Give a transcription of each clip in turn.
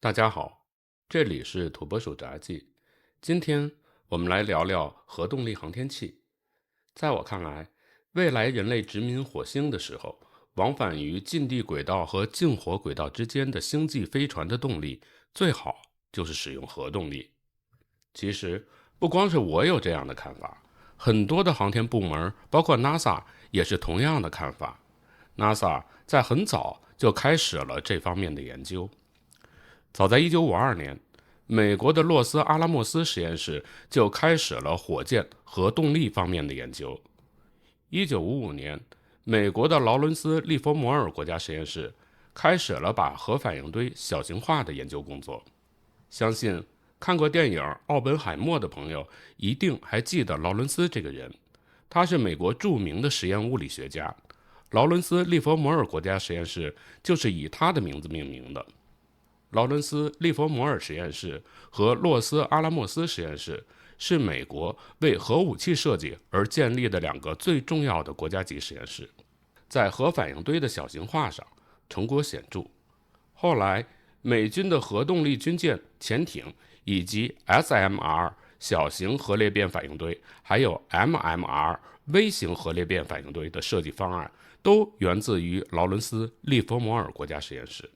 大家好，这里是土拨鼠杂记。今天我们来聊聊核动力航天器。在我看来，未来人类殖民火星的时候，往返于近地轨道和近火轨道之间的星际飞船的动力，最好就是使用核动力。其实，不光是我有这样的看法，很多的航天部门，包括 NASA 也是同样的看法。NASA 在很早就开始了这方面的研究。早在1952年，美国的洛斯阿拉莫斯实验室就开始了火箭核动力方面的研究。1955年，美国的劳伦斯利佛摩尔国家实验室开始了把核反应堆小型化的研究工作。相信看过电影《奥本海默》的朋友一定还记得劳伦斯这个人，他是美国著名的实验物理学家。劳伦斯利佛摩尔国家实验室就是以他的名字命名的。劳伦斯利佛摩尔实验室和洛斯阿拉莫斯实验室是美国为核武器设计而建立的两个最重要的国家级实验室，在核反应堆的小型化上成果显著。后来，美军的核动力军舰、潜艇以及 SMR 小型核裂变反应堆，还有 MMR 微型核裂变反应堆的设计方案，都源自于劳伦斯利佛摩尔国家实验室。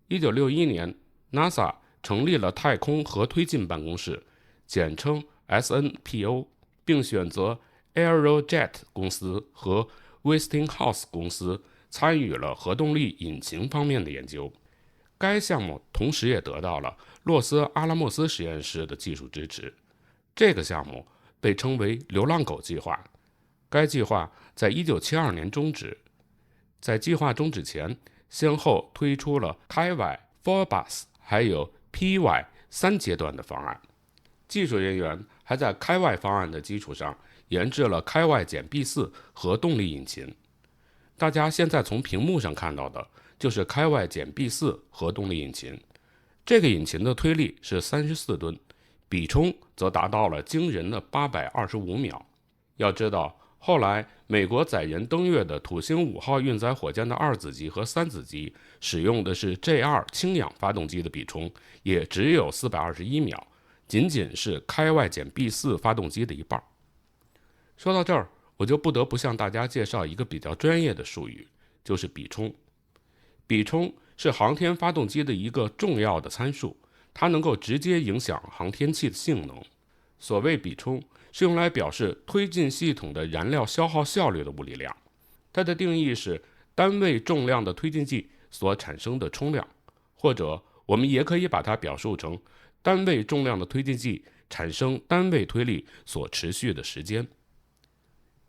1961年 ，NASA 成立了太空核推进办公室，简称 SNPO， 并选择 Aerojet 公司和 Westinghouse 公司参与了核动力引擎方面的研究。该项目同时也得到了洛斯阿拉莫斯实验室的技术支持。这个项目被称为“流浪狗计划”。该计划在1972年终止。在计划终止前，先后推出了开外、Phobos 还有 PY 3阶段的方案。技术人员还在开外方案的基础上研制了开外减 B4 核动力引擎。大家现在从屏幕上看到的就是开外减 B4 核动力引擎。这个引擎的推力是34吨，比冲则达到了惊人的825秒。要知道，后来美国载人登月的土星5号运载火箭的2子级和3子级使用的是 J2 氢氧发动机的比冲也只有421秒，仅仅是开外减 B4 发动机的一半。说到这儿，我就不得不向大家介绍一个比较专业的术语，就是比冲。比冲是航天发动机的一个重要的参数，它能够直接影响航天器的性能。所谓比冲是用来表示推进系统的燃料消耗效率的物理量，它的定义是单位重量的推进剂所产生的冲量，或者我们也可以把它表述成单位重量的推进剂产生单位推力所持续的时间。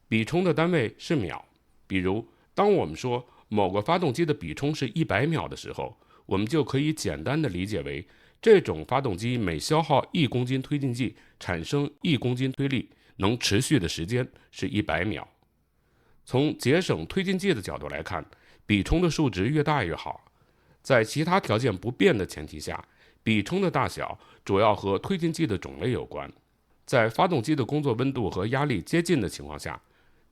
比冲的单位是秒，比如当我们说某个发动机的比冲是100秒的时候，我们就可以简单的理解为这种发动机每消耗1公斤推进剂产生1公斤推力，能持续的时间是100秒。从节省推进剂的角度来看，比冲的数值越大越好。在其他条件不变的前提下，比冲的大小主要和推进剂的种类有关。在发动机的工作温度和压力接近的情况下，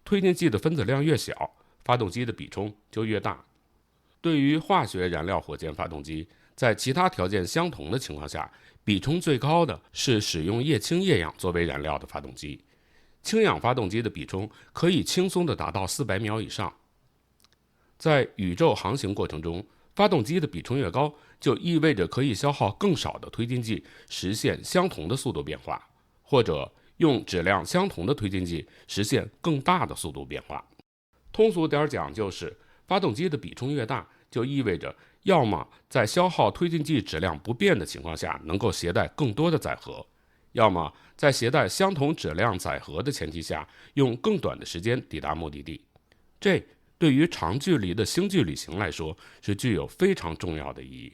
推进剂的分子量越小，发动机的比冲就越大。对于化学燃料火箭发动机，在其他条件相同的情况下，比冲最高的是使用液氢液氧作为燃料的发动机。氢氧发动机的比冲可以轻松地达到400秒以上。在宇宙航行过程中，发动机的比冲越高，就意味着可以消耗更少的推进剂，实现相同的速度变化，或者用质量相同的推进剂实现更大的速度变化。通俗点讲，就是发动机的比冲越大，就意味着要么在消耗推进剂质量不变的情况下能够携带更多的载荷，要么在携带相同质量载荷的前提下用更短的时间抵达目的地。这对于长距离的星际旅行来说是具有非常重要的意义。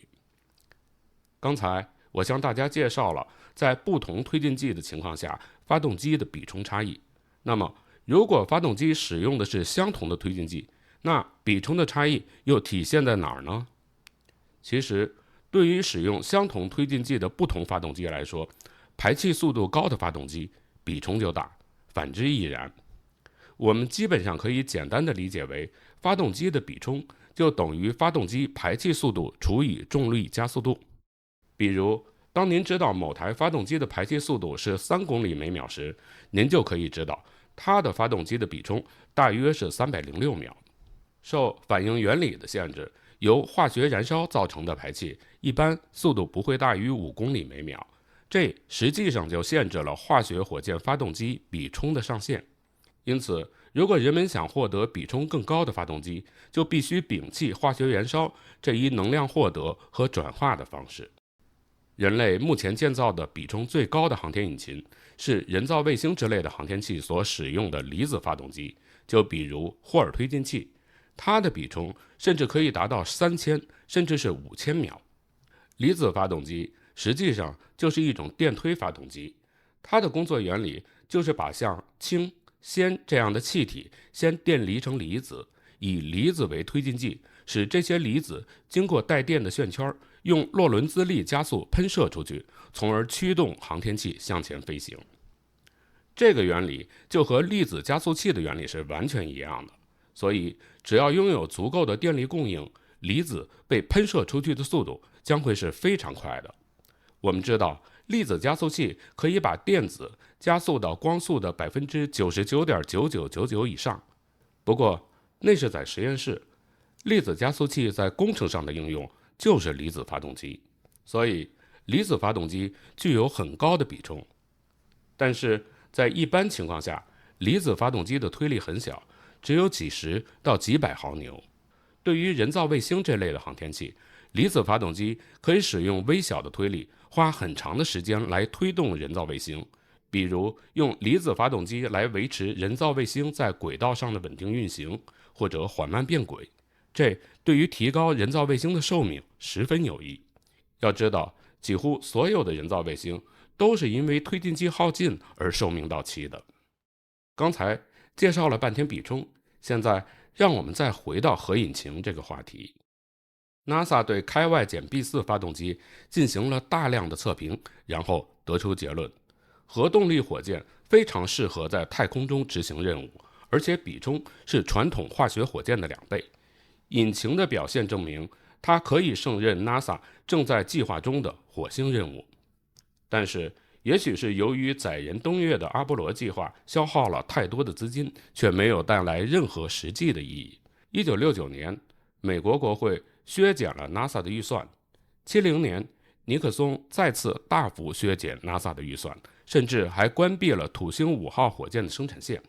刚才我向大家介绍了在不同推进剂的情况下发动机的比冲差异。那么如果发动机使用的是相同的推进剂，那比冲的差异又体现在哪儿呢？其实对于使用相同推进剂的不同发动机来说，排气速度高的发动机比冲就大，反之亦然。我们基本上可以简单的理解为，发动机的比冲就等于发动机排气速度除以重力加速度。比如，当您知道某台发动机的排气速度是3公里每秒时，您就可以知道它的发动机的比冲大约是306秒。受反应原理的限制，由化学燃烧造成的排气一般速度不会大于5公里每秒，这实际上就限制了化学火箭发动机比冲的上限。因此，如果人们想获得比冲更高的发动机，就必须摒弃化学燃烧这一能量获得和转化的方式。人类目前建造的比冲最高的航天引擎是人造卫星之类的航天器所使用的离子发动机，就比如霍尔推进器，它的比冲甚至可以达到3000甚至是5000秒。离子发动机实际上就是一种电推发动机，它的工作原理就是把像氢、氙这样的气体先电离成离子，以离子为推进剂，使这些离子经过带电的旋圈，用洛伦兹力加速喷射出去，从而驱动航天器向前飞行。这个原理就和粒子加速器的原理是完全一样的，所以只要拥有足够的电力供应，离子被喷射出去的速度将会是非常快的。我们知道，粒子加速器可以把电子加速到光速的 99.9999% 以上，不过那是在实验室。粒子加速器在工程上的应用就是离子发动机，所以离子发动机具有很高的比冲。但是在一般情况下，离子发动机的推力很小，只有几十到几百毫牛。对于人造卫星这类的航天器，离子发动机可以使用微小的推力，花很长的时间来推动人造卫星，比如用离子发动机来维持人造卫星在轨道上的稳定运行，或者缓慢变轨。这对于提高人造卫星的寿命十分有益。要知道，几乎所有的人造卫星都是因为推进剂耗尽而寿命到期的。刚才介绍了半天比冲，现在让我们再回到核引擎这个话题。NASA 对开外减 B4 发动机进行了大量的测评，然后得出结论：核动力火箭非常适合在太空中执行任务，而且比冲是传统化学火箭的2倍。引擎的表现证明，它可以胜任 NASA 正在计划中的火星任务。但是，也许是由于载人登月的阿波罗计划消耗了太多的资金，却没有带来任何实际的意义。1969年，美国国会削减了 NASA 的预算。70年，尼克松再次大幅削减 NASA 的预算，甚至还关闭了土星5号火箭的生产线。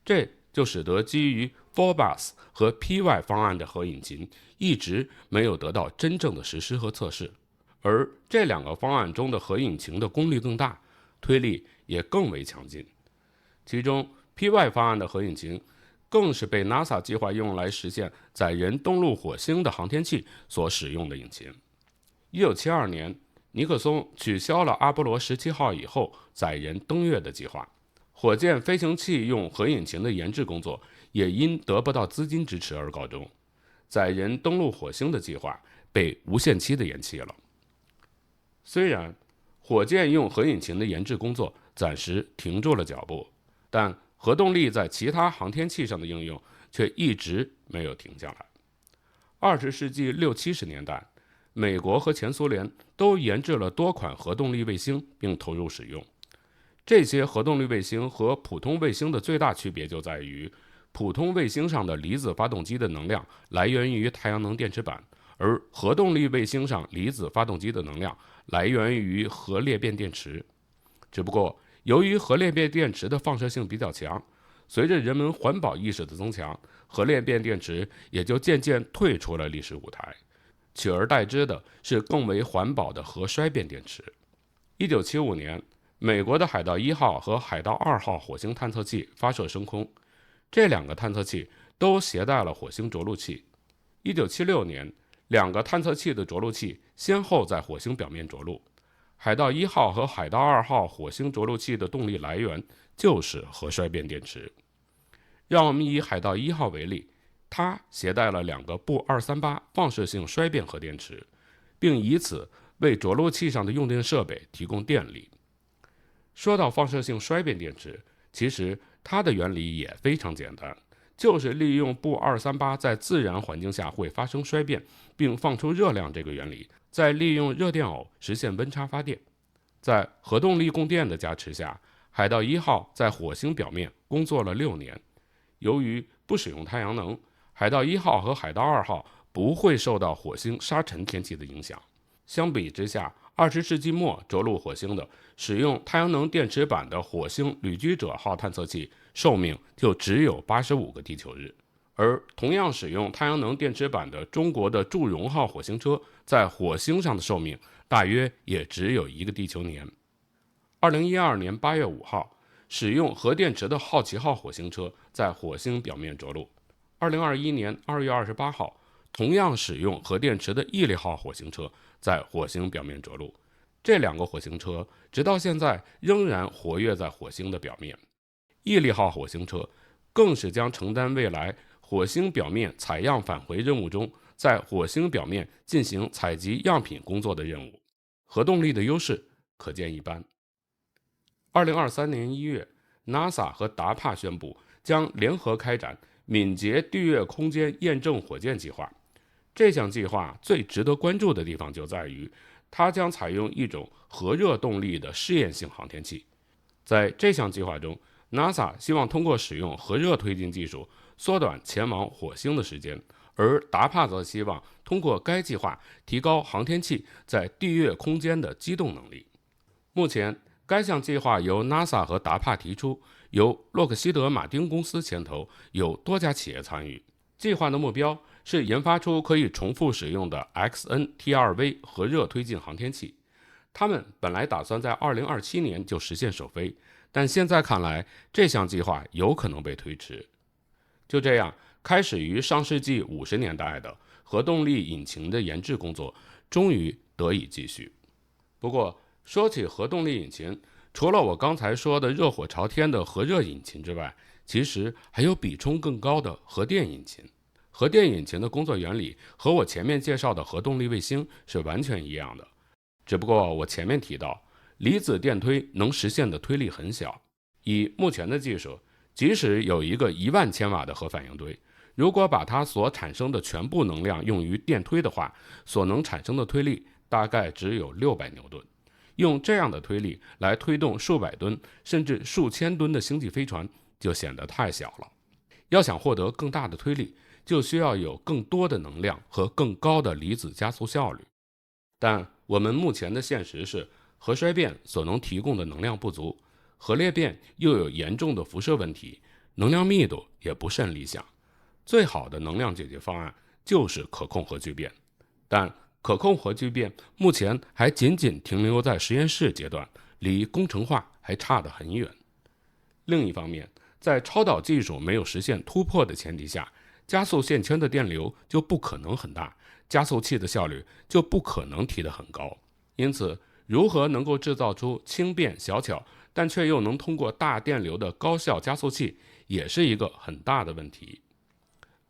这就使得基于 Phobos 和 PY 方案的核引擎一直没有得到真正的实施和测试，而这2个方案中的核引擎的功率更大，推力也更为强劲。其中 PY 方案的核引擎更是被 NASA 计划用来实现载人登陆火星的航天器所使用的引擎。1972年，尼克松取消了阿波罗17号以后载人登月的计划，火箭飞行器用核引擎的研制工作也因得不到资金支持而告终，载人登陆火星的计划被无限期的延期了。虽然火箭用核引擎的研制工作暂时停住了脚步，但核动力在其他航天器上的应用却一直没有停下来。20世纪60、70年代，美国和前苏联都研制了多款核动力卫星并投入使用。这些核动力卫星和普通卫星的最大区别就在于，普通卫星上的离子发动机的能量来源于太阳能电池板，而核动力卫星上离子发动机的能量来源于核裂变电池。只不过，由于核裂变电池的放射性比较强，随着人们环保意识的增强，核裂变电池也就渐渐退出了历史舞台，取而代之的是更为环保的核衰变电池。1975年，美国的海盗1号和海盗2号火星探测器发射升空，这2个探测器都携带了火星着陆器。1976年，2个探测器的着陆器先后在火星表面着陆。海盗1号和海盗2号火星着陆器的动力来源就是核衰变电池。让我们以海盗1号为例，它携带了2个钚238放射性衰变核电池，并以此为着陆器上的用电设备提供电力。说到放射性衰变电池，其实它的原理也非常简单，就是利用钚238在自然环境下会发生衰变并放出热量这个原理，再利用热电偶实现温差发电。在核动力供电的加持下，海盗1号在火星表面工作了6年。由于不使用太阳能，海盗1号和海盗2号不会受到火星沙尘天气的影响。相比之下，20世纪末着陆火星的使用太阳能电池板的火星旅居者号探测器寿命就只有85个地球日，而同样使用太阳能电池板的中国的祝融号火星车在火星上的寿命大约也只有1个地球年。2012年8月5号，使用核电池的好奇号火星车在火星表面着陆。2021年2月28号，同样使用核电池的毅力号火星车在火星表面着陆。这2个火星车直到现在仍然活跃在火星的表面。毅力号火星车更是将承担未来火星表面采样返回任务中在火星表面进行采集样品工作的任务。核动力的优势可见一斑。2023年1月 NASA 和达帕宣布将联合开展敏捷地月空间验证火箭计划。这项计划最值得关注的地方就在于，它将采用一种核热动力的试验性航天器。在这项计划中， NASA 希望通过使用核热推进技术缩短前往火星的时间，而达帕则希望通过该计划提高航天器在地月空间的机动能力。目前该项计划由 NASA 和达帕提出，由洛克希德马丁公司牵头，有多家企业参与。计划的目标是研发出可以重复使用的 XN-T2V 核热推进航天器。他们本来打算在2027年就实现首飞，但现在看来这项计划有可能被推迟。就这样，开始于上世纪50年代的核动力引擎的研制工作终于得以继续。不过说起核动力引擎，除了我刚才说的热火朝天的核热引擎之外，其实还有比冲更高的核电引擎。核电引擎的工作原理和我前面介绍的核动力卫星是完全一样的，只不过我前面提到离子电推能实现的推力很小。以目前的技术，即使有一个10000千瓦的核反应堆，如果把它所产生的全部能量用于电推的话，所能产生的推力大概只有600牛顿。用这样的推力来推动数百吨甚至数千吨的星际飞船就显得太小了。要想获得更大的推力，就需要有更多的能量和更高的离子加速效率。但我们目前的现实是，核衰变所能提供的能量不足，核裂变又有严重的辐射问题，能量密度也不甚理想。最好的能量解决方案就是可控核聚变，但可控核聚变目前还仅仅停留在实验室阶段，离工程化还差得很远。另一方面，在超导技术没有实现突破的前提下，加速线圈的电流就不可能很大，加速器的效率就不可能提得很高。因此，如何能够制造出轻便小巧但却又能通过大电流的高效加速器，也是一个很大的问题。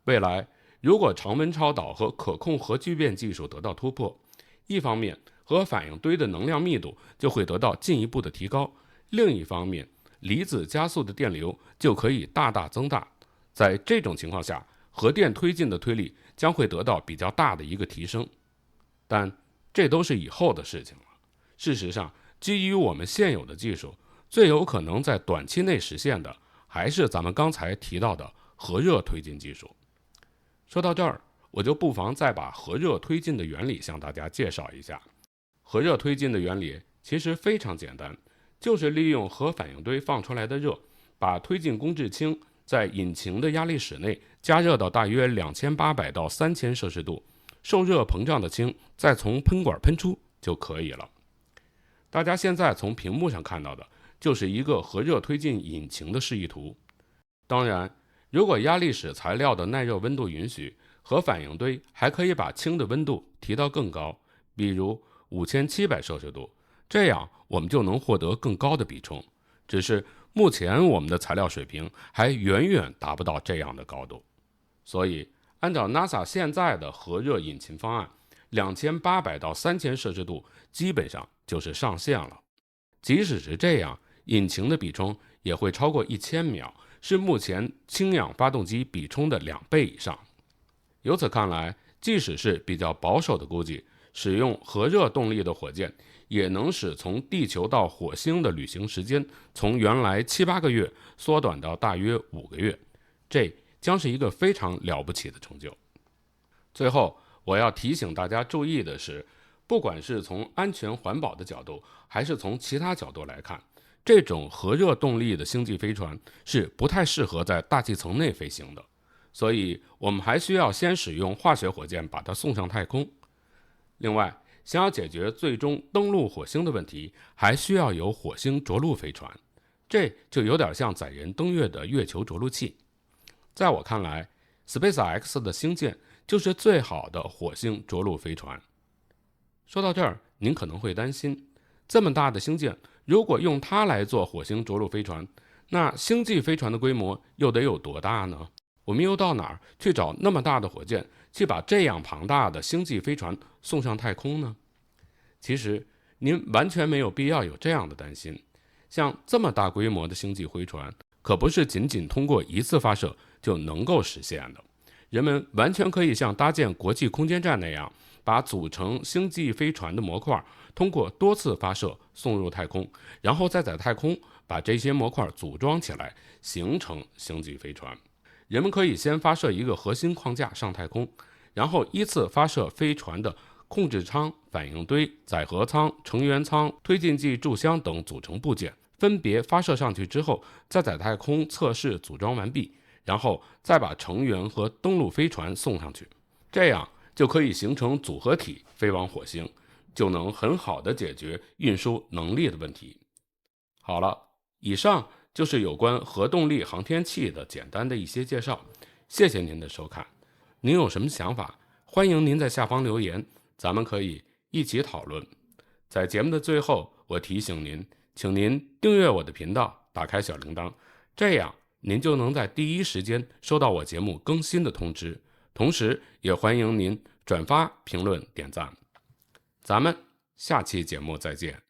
未来如果常温超导和可控核聚变技术得到突破，一方面核反应堆的能量密度就会得到进一步的提高，另一方面离子加速的电流就可以大大增大。在这种情况下，核电推进的推力将会得到比较大的一个提升。但这都是以后的事情了。事实上，基于我们现有的技术，最有可能在短期内实现的还是咱们刚才提到的核热推进技术。说到这儿，我就不妨再把核热推进的原理向大家介绍一下。核热推进的原理其实非常简单，就是利用核反应堆放出来的热，把推进工质氢在引擎的压力室内加热到大约2800到3000摄氏度，受热膨胀的氢再从喷管喷出就可以了。大家现在从屏幕上看到的就是一个核热推进引擎的示意图。当然，如果压力室材料的耐热温度允许，核反应堆还可以把氢的温度提到更高，比如5700摄氏度，这样我们就能获得更高的比冲。只是目前我们的材料水平还远远达不到这样的高度。所以按照 NASA 现在的核热引擎方案，2800到3000摄氏度基本上就是上限了。即使是这样，引擎的比冲也会超过1000秒，是目前氢氧发动机比冲的2倍以上。由此看来，即使是比较保守的估计，使用核热动力的火箭也能使从地球到火星的旅行时间从原来7、8个月缩短到大约5个月，这将是一个非常了不起的成就。最后，我要提醒大家注意的是，不管是从安全环保的角度，还是从其他角度来看，这种核热动力的星际飞船是不太适合在大气层内飞行的，所以我们还需要先使用化学火箭把它送上太空。另外，想要解决最终登陆火星的问题，还需要有火星着陆飞船，这就有点像载人登月的月球着陆器。在我看来， SpaceX 的星舰就是最好的火星着陆飞船。说到这儿，您可能会担心，这么大的星舰，如果用它来做火星着陆飞船，那星际飞船的规模又得有多大呢？我们又到哪儿去找那么大的火箭，去把这样庞大的星际飞船送上太空呢？其实，您完全没有必要有这样的担心。像这么大规模的星际飞船，可不是仅仅通过一次发射就能够实现的。人们完全可以像搭建国际空间站那样，把组成星际飞船的模块通过多次发射送入太空，然后再在太空把这些模块组装起来，形成星际飞船。人们可以先发射一个核心框架上太空，然后依次发射飞船的控制舱、反应堆、载荷舱、成员舱、推进剂注箱等组成部件，分别发射上去之后，再在太空测试组装完毕，然后再把成员和登陆飞船送上去，这样就可以形成组合体飞往火星，就能很好的解决运输能力的问题。好了，以上就是有关核动力航天器的简单的一些介绍，谢谢您的收看。您有什么想法，欢迎您在下方留言，咱们可以一起讨论。在节目的最后，我提醒您，请您订阅我的频道，打开小铃铛，这样您就能在第一时间收到我节目更新的通知。同时也欢迎您转发、评论、点赞。咱们下期节目再见。